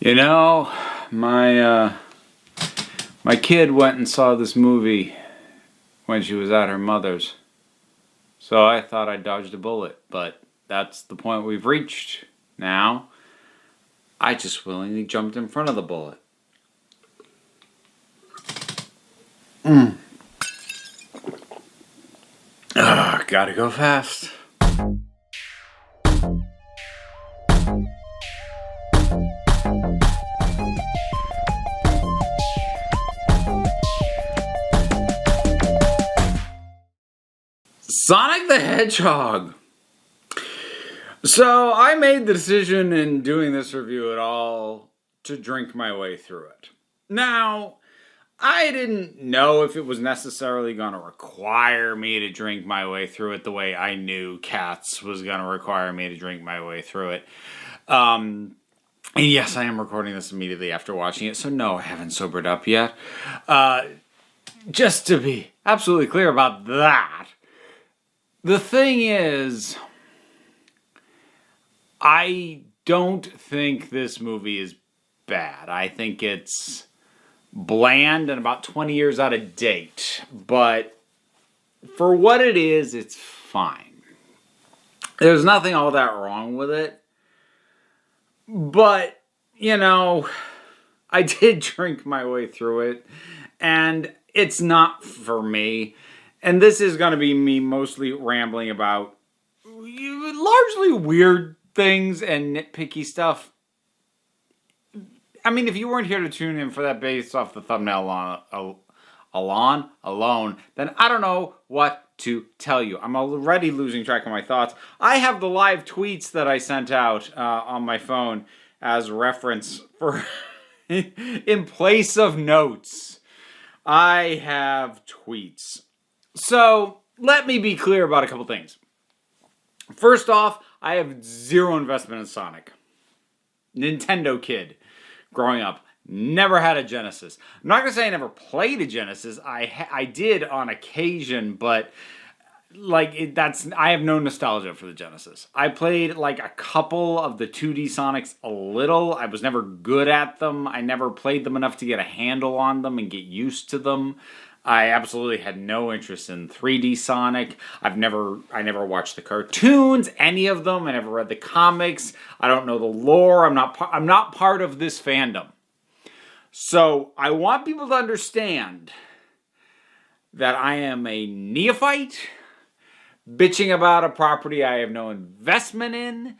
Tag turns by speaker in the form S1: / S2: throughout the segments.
S1: You know, my kid went and saw this movie when she was at her mother's. So I thought I dodged a bullet, but that's the point we've reached now. I just willingly jumped in front of the bullet. Gotta go fast. Sonic the Hedgehog. So I made the decision in doing this review at all to drink my way through it. Now, I didn't know if it was necessarily going to require me to drink my way through it the way I knew Cats was going to require me to drink my way through it. And yes, I am recording this immediately after watching it, so no, I haven't sobered up yet. Just to be absolutely clear about that, the thing is, I don't think this movie is bad. I think it's bland and about 20 years out of date. But for what it is, it's fine. There's nothing all that wrong with it. But, you know, I did drink my way through it. And it's not for me. And this is going to be me mostly rambling about largely weird things and nitpicky stuff. I mean, if you weren't here to tune in for that based off the thumbnail alone, then I don't know what to tell you. I'm already losing track of my thoughts. I have the live tweets that I sent out on my phone as reference for in place of notes. I have tweets. So, let me be clear about a couple things. First off, I have zero investment in Sonic. Nintendo kid. Growing up. Never had a Genesis. I'm not going to say I never played a Genesis. I did on occasion, but I have no nostalgia for the Genesis. I played like a couple of the 2D Sonics a little. I was never good at them. I never played them enough to get a handle on them and get used to them. I absolutely had no interest in 3D Sonic. I never watched the cartoons, any of them. I never read the comics. I don't know the lore. I'm not part of this fandom. So I want people to understand that I am a neophyte bitching about a property I have no investment in.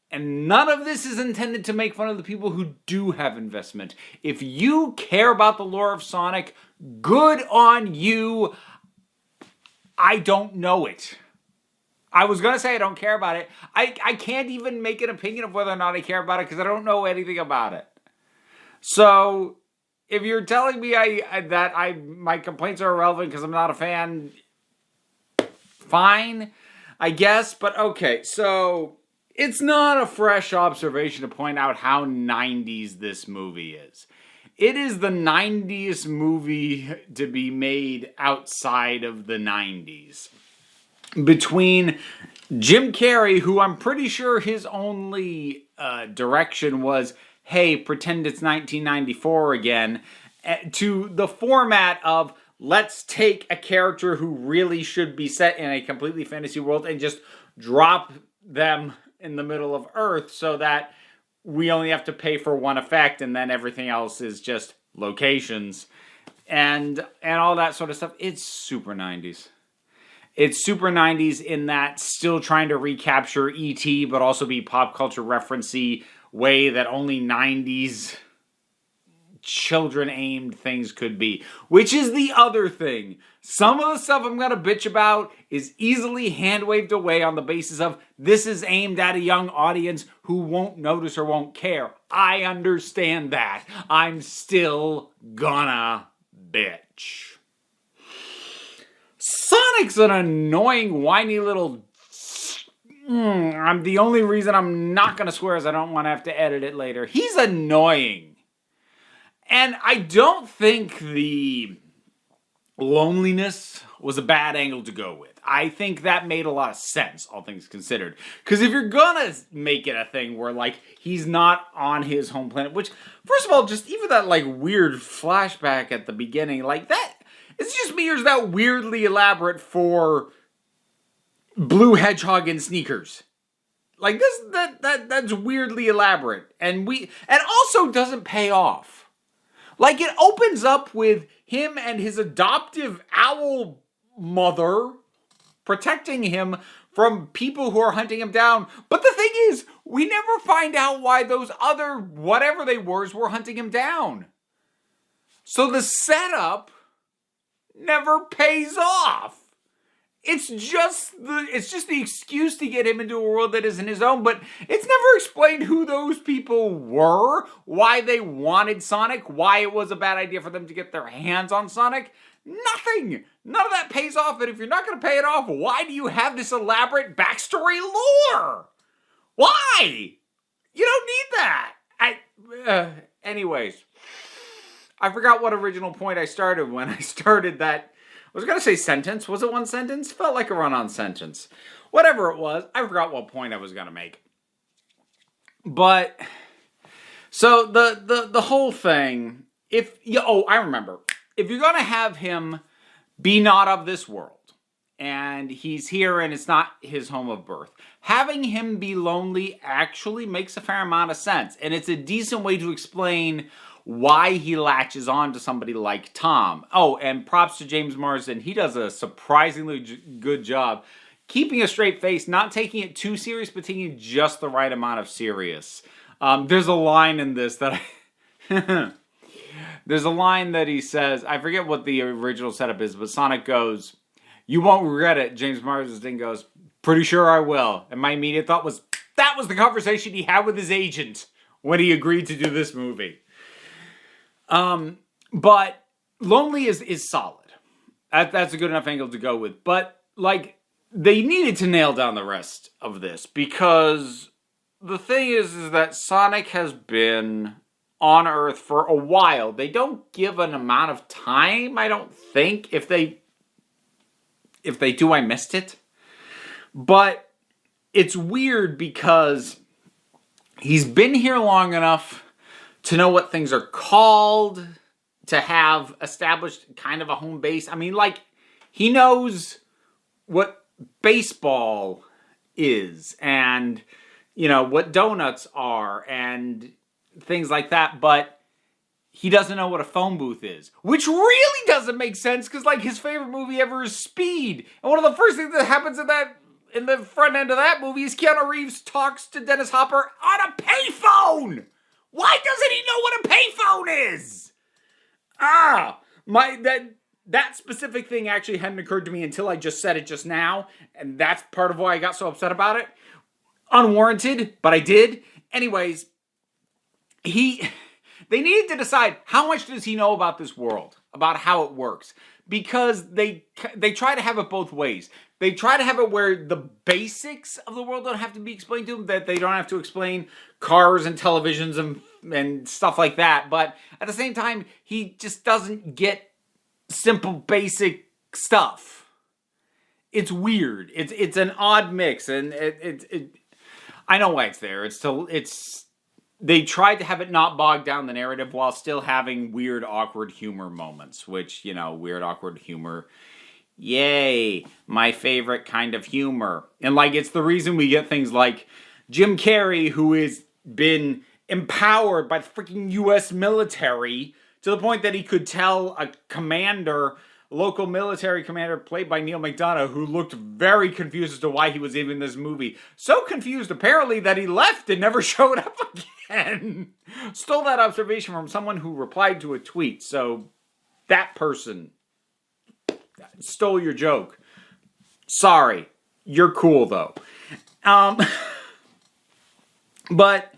S1: And none of this is intended to make fun of the people who do have investment. If you care about the lore of Sonic, good on you. I don't know it. I was going to say I don't care about it. I can't even make an opinion of whether or not I care about it because I don't know anything about it. So, if you're telling me my complaints are irrelevant because I'm not a fan, fine, I guess. But okay, so it's not a fresh observation to point out how 90s this movie is. It is the 90s movie to be made outside of the 90s. Between Jim Carrey, who I'm pretty sure his only direction was, hey, pretend it's 1994 again, to the format of, let's take a character who really should be set in a completely fantasy world and just drop them in the middle of Earth so that we only have to pay for one effect and then everything else is just locations and all that sort of stuff. It's super 90s. It's super 90s in that still trying to recapture E.T. but also be pop culture referencey way that only 90s children-aimed things could be. Which is the other thing. Some of the stuff I'm going to bitch about is easily hand-waved away on the basis of this is aimed at a young audience who won't notice or won't care. I understand that. I'm still gonna bitch. Sonic's an annoying, whiny little... the only reason I'm not going to swear is I don't want to have to edit it later. He's annoying. And I don't think the loneliness was a bad angle to go with. I think that made a lot of sense, all things considered. Because if you're gonna make it a thing where, like, he's not on his home planet, which, first of all, just even that, like, weird flashback at the beginning, like, that, it's just me, or is that weirdly elaborate for Blue Hedgehog in sneakers? Like, that's weirdly elaborate. And also doesn't pay off. Like, it opens up with him and his adoptive owl mother protecting him from people who are hunting him down. But the thing is, we never find out why those other whatever they were hunting him down. So the setup never pays off. It's just the excuse to get him into a world that isn't his own, but it's never explained who those people were, why they wanted Sonic, why it was a bad idea for them to get their hands on Sonic. Nothing. None of that pays off, and if you're not going to pay it off, why do you have this elaborate backstory lore? Why? You don't need that. Anyways, I forgot what original point I started when I started that. I was going to say sentence. Was it one sentence? Felt like a run-on sentence. Whatever it was, I forgot what point I was going to make. But, so the whole thing, I remember. If you're going to have him be not of this world, and he's here and it's not his home of birth, having him be lonely actually makes a fair amount of sense. And it's a decent way to explain why he latches on to somebody like Tom. Oh, and props to James Marsden. He does a surprisingly good job keeping a straight face, not taking it too serious, but taking just the right amount of serious. There's a line in this that there's a line that he says, I forget what the original setup is, but Sonic goes, "You won't regret it." James Marsden goes, "Pretty sure I will." And my immediate thought was, that was the conversation he had with his agent when he agreed to do this movie. But Lonely is solid. That's a good enough angle to go with. But, like, they needed to nail down the rest of this, because the thing is that Sonic has been on Earth for a while. They don't give an amount of time, I don't think. If they do, I missed it. But it's weird because he's been here long enough to know what things are called, to have established kind of a home base. I mean, like, he knows what baseball is and, you know, what donuts are and things like that, but he doesn't know what a phone booth is, which really doesn't make sense because, like, his favorite movie ever is Speed. And one of the first things that happens in the front end of that movie is Keanu Reeves talks to Dennis Hopper on a payphone. Why doesn't he know what a payphone is? That specific thing actually hadn't occurred to me until I just said it just now, and that's part of why I got so upset about it. Unwarranted, but I did. Anyways, they needed to decide how much does he know about this world, about how it works, because they try to have it both ways. They try to have it where the basics of the world don't have to be explained to him, that they don't have to explain cars and televisions and stuff like that. But at the same time, he just doesn't get simple, basic stuff. It's weird. It's an odd mix, and I know why it's there. They tried to have it not bog down the narrative while still having weird, awkward humor moments, which, you know, weird, awkward humor. Yay, my favorite kind of humor. And, like, it's the reason we get things like Jim Carrey, who has been empowered by the freaking U.S. military to the point that he could tell a local military commander played by Neil McDonough, who looked very confused as to why he was even in this movie. So confused, apparently, that he left and never showed up again. Stole that observation from someone who replied to a tweet. So that person stole your joke. Sorry. You're cool, though. But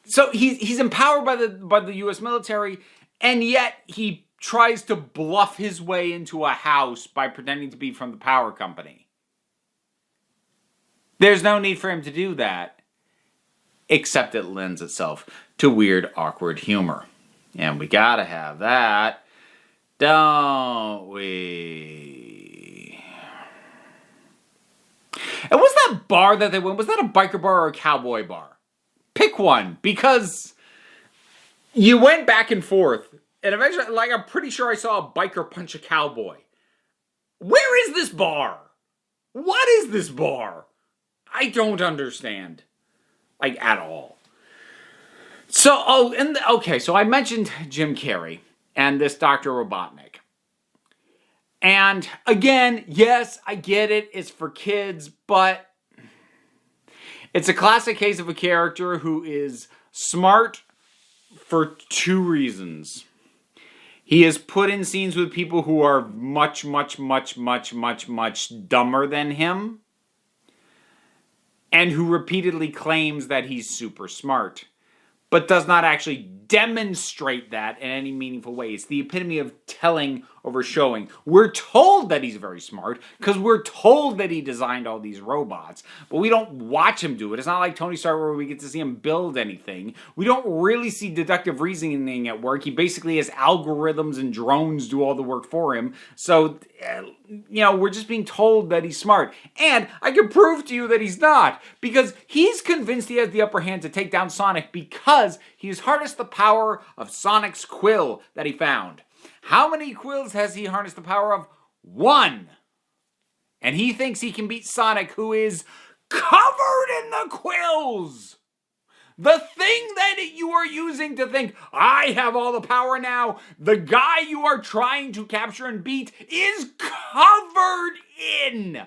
S1: so he's empowered by the U.S. military, and yet he tries to bluff his way into a house by pretending to be from the power company. There's no need for him to do that, except it lends itself to weird, awkward humor. And we gotta have that. Don't we? And was that bar that they went, was that a biker bar or a cowboy bar? Pick one, because you went back and forth, and eventually, like, I'm pretty sure I saw a biker punch a cowboy. Where is this bar? What is this bar? I don't understand. Like, at all. So, so I mentioned Jim Carrey and this Dr. Robotnik. And again, yes, I get it. It's for kids, but it's a classic case of a character who is smart for two reasons. He is put in scenes with people who are much, much, much, much, much, much dumber than him, and who repeatedly claims that he's super smart, but does not actually demonstrate that in any meaningful way. It's the epitome of telling over showing. We're told that he's very smart because we're told that he designed all these robots, but we don't watch him do it. It's not like Tony Stark where we get to see him build anything. We don't really see deductive reasoning at work. He basically has algorithms and drones do all the work for him. So, we're just being told that he's smart. And I can prove to you that he's not, because he's convinced he has the upper hand to take down Sonic because he's harnessed the power of Sonic's quill that he found. How many quills has he harnessed the power of? 1. And he thinks he can beat Sonic, who is covered in the quills. The thing that you are using to think, I have all the power now, the guy you are trying to capture and beat is covered in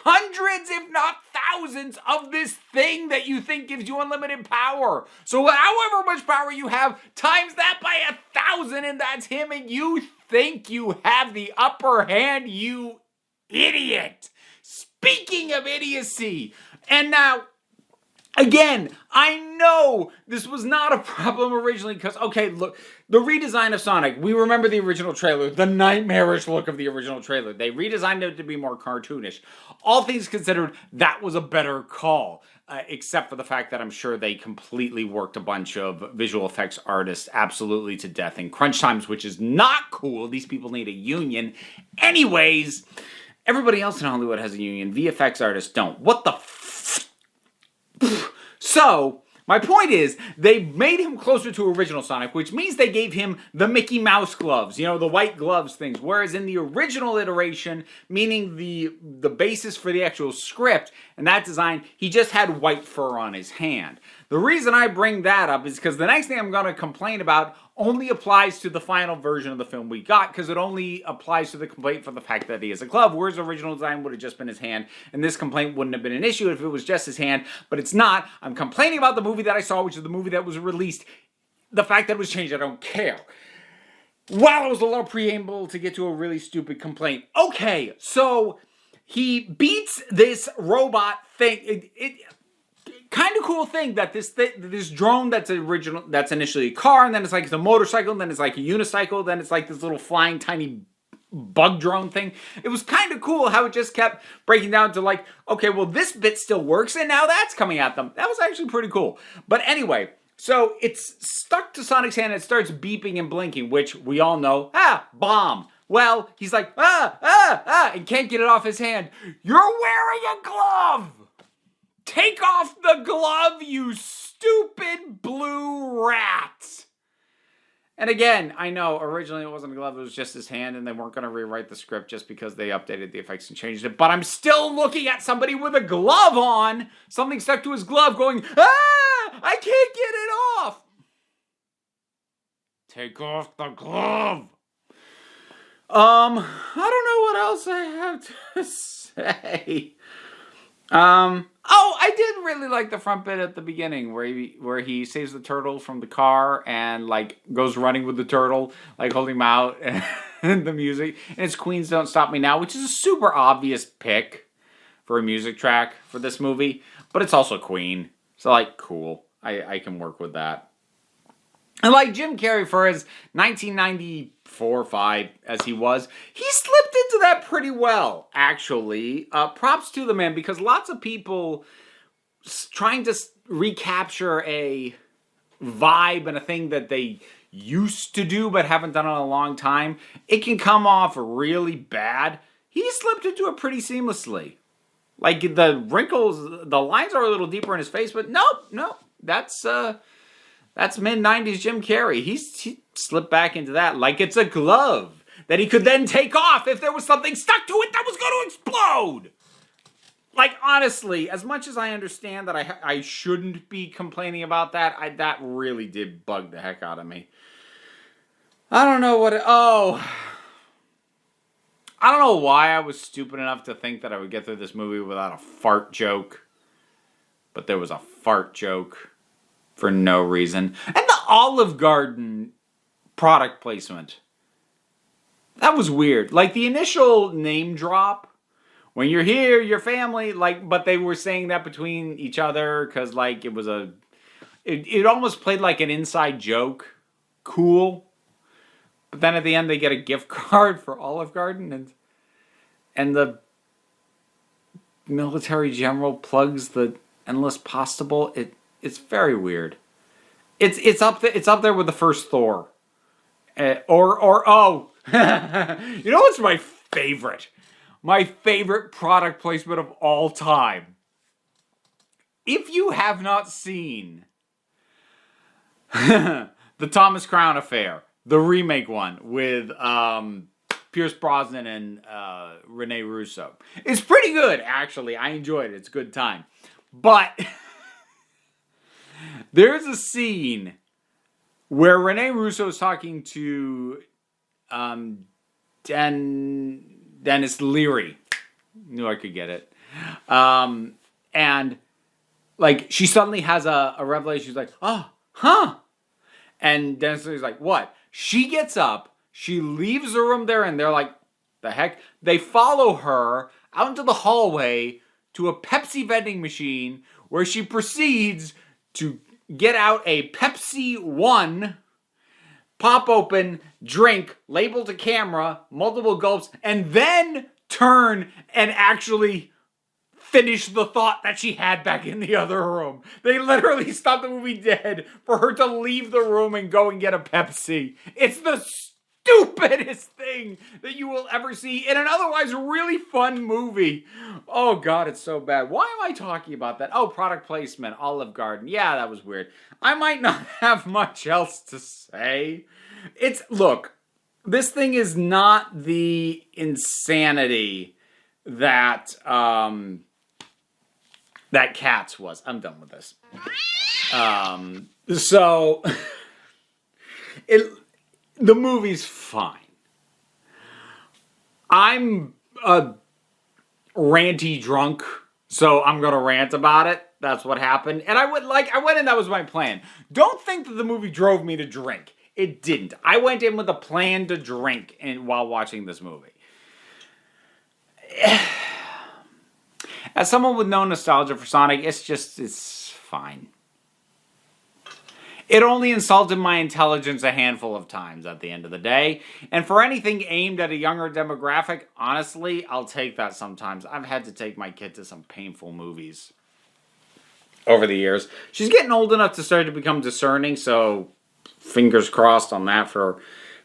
S1: hundreds, if not thousands, of this thing that you think gives you unlimited power. So however much power you have, times that by 1,000, and that's him, and you think you have the upper hand, you idiot. Speaking of idiocy, and now, again, I know this was not a problem originally because, okay, look, the redesign of Sonic, we remember the original trailer, the nightmarish look of the original trailer. They redesigned it to be more cartoonish. All things considered, that was a better call, except for the fact that I'm sure they completely worked a bunch of visual effects artists absolutely to death in crunch times, which is not cool. These people need a union. Anyways, everybody else in Hollywood has a union. VFX artists don't. What the So, my point is, they made him closer to original Sonic, which means they gave him the Mickey Mouse gloves, the white gloves things, whereas in the original iteration, meaning the basis for the actual script and that design, he just had white fur on his hand. The reason I bring that up is because the next thing I'm going to complain about only applies to the final version of the film we got, because it only applies to the complaint for the fact that he has a glove, whereas the original design would have just been his hand, and this complaint wouldn't have been an issue if it was just his hand, but it's not. I'm complaining about the movie that I saw, which is the movie that was released. The fact that it was changed, I don't care. Wow, it was a little preamble to get to a really stupid complaint. Okay, so he beats this robot thing. Kind of cool thing that this drone that's initially a car, and then it's like it's a motorcycle, and then it's like a unicycle, then it's like this little flying tiny bug drone thing. It was kind of cool how it just kept breaking down to like, okay, well this bit still works, and now that's coming at them. That was actually pretty cool. But anyway, so it's stuck to Sonic's hand, and it starts beeping and blinking, which we all know, bomb. Well, he's like, and can't get it off his hand. You're wearing a glove! Take off the glove, you stupid blue rat! And again, I know originally it wasn't a glove, it was just his hand, and they weren't going to rewrite the script just because they updated the effects and changed it. But I'm still looking at somebody with a glove on, something stuck to his glove, going, I can't get it off! Take off the glove! I don't know what else I have to say. I did really like the front bit at the beginning where he saves the turtle from the car and like goes running with the turtle, like holding him out, and the music. And it's Queens Don't Stop Me Now, which is a super obvious pick for a music track for this movie, but it's also Queen. So like, cool. I can work with that. And like Jim Carrey for his 1994 5 as he was, he slipped into that pretty well, actually. Props to the man, because lots of people trying to recapture a vibe and a thing that they used to do but haven't done in a long time, it can come off really bad. He slipped into it pretty seamlessly. Like, the wrinkles, the lines are a little deeper in his face, but no, that's mid-90s Jim Carrey. He slipped back into that like it's a glove that he could then take off if there was something stuck to it that was going to explode. Like, honestly, as much as I understand that I shouldn't be complaining about that, that really did bug the heck out of me. I don't know why I was stupid enough to think that I would get through this movie without a fart joke. But there was a fart joke for no reason. And the Olive Garden product placement. That was weird. Like, the initial name drop, when you're here, your family, like, but they were saying that between each other because, like, it was it almost played like an inside joke. Cool. But then at the end, they get a gift card for Olive Garden, and the military general plugs the endless pasta bowl. It's very weird. It's up there with the first Thor, you know what's my favorite? My favorite product placement of all time. If you have not seen the Thomas Crown Affair, the remake one with Pierce Brosnan and Rene Russo, it's pretty good, actually. I enjoyed it. It's a good time. But there's a scene where Rene Russo is talking to Dennis Leary. Knew I could get it. And, like, she suddenly has a revelation. She's like, oh, huh. And Dennis Leary's like, what? She gets up. She leaves the room they're in. They're like, the heck? They follow her out into the hallway to a Pepsi vending machine where she proceeds to get out a Pepsi One, pop open, drink, label to camera, multiple gulps, and then turn and actually finish the thought that she had back in the other room. They literally stopped the movie dead for her to leave the room and go and get a Pepsi. It's the stupidest thing that you will ever see in an otherwise really fun movie. Oh God, it's so bad. Why am I talking about that? Oh, product placement, Olive Garden. Yeah, that was weird. I might not have much else to say. Look, this thing is not the insanity that that Cats was. I'm done with this. The movie's fine. I'm a ranty drunk, so I'm gonna rant about it. That's what happened. And I went in, that was my plan. Don't think that the movie drove me to drink. It didn't. I went in with a plan to drink while watching this movie. As someone with no nostalgia for Sonic, it's fine. It only insulted my intelligence a handful of times at the end of the day. And for anything aimed at a younger demographic, honestly, I'll take that sometimes. I've had to take my kid to some painful movies over the years. She's getting old enough to start to become discerning, so fingers crossed on that for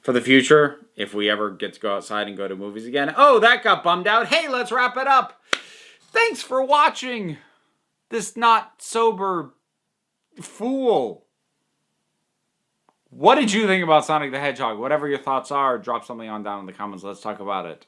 S1: the future. If we ever get to go outside and go to movies again. Oh, that got bummed out. Hey, let's wrap it up. Thanks for watching this not sober fool. What did you think about Sonic the Hedgehog? Whatever your thoughts are, drop something on down in the comments. Let's talk about it.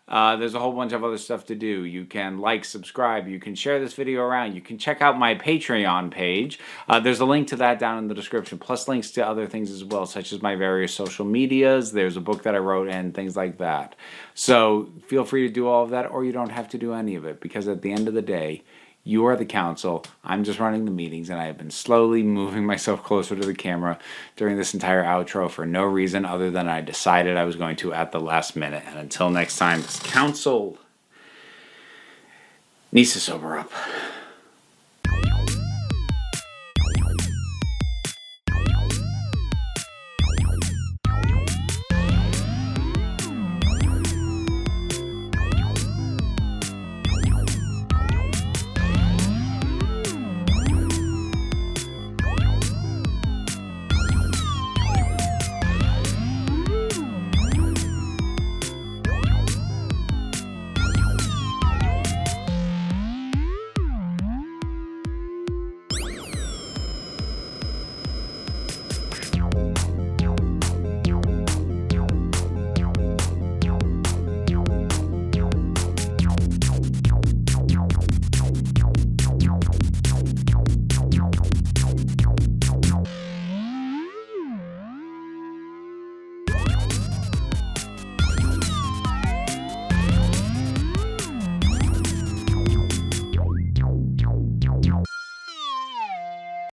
S1: There's a whole bunch of other stuff to do. You can like, subscribe. You can share this video around. You can check out my Patreon page. There's a link to that down in the description, plus links to other things as well, such as my various social medias. There's a book that I wrote and things like that. So feel free to do all of that, or you don't have to do any of it, because at the end of the day, you are the council. I'm just running the meetings, and I have been slowly moving myself closer to the camera during this entire outro for no reason other than I decided I was going to at the last minute. And until next time, this council needs to sober up.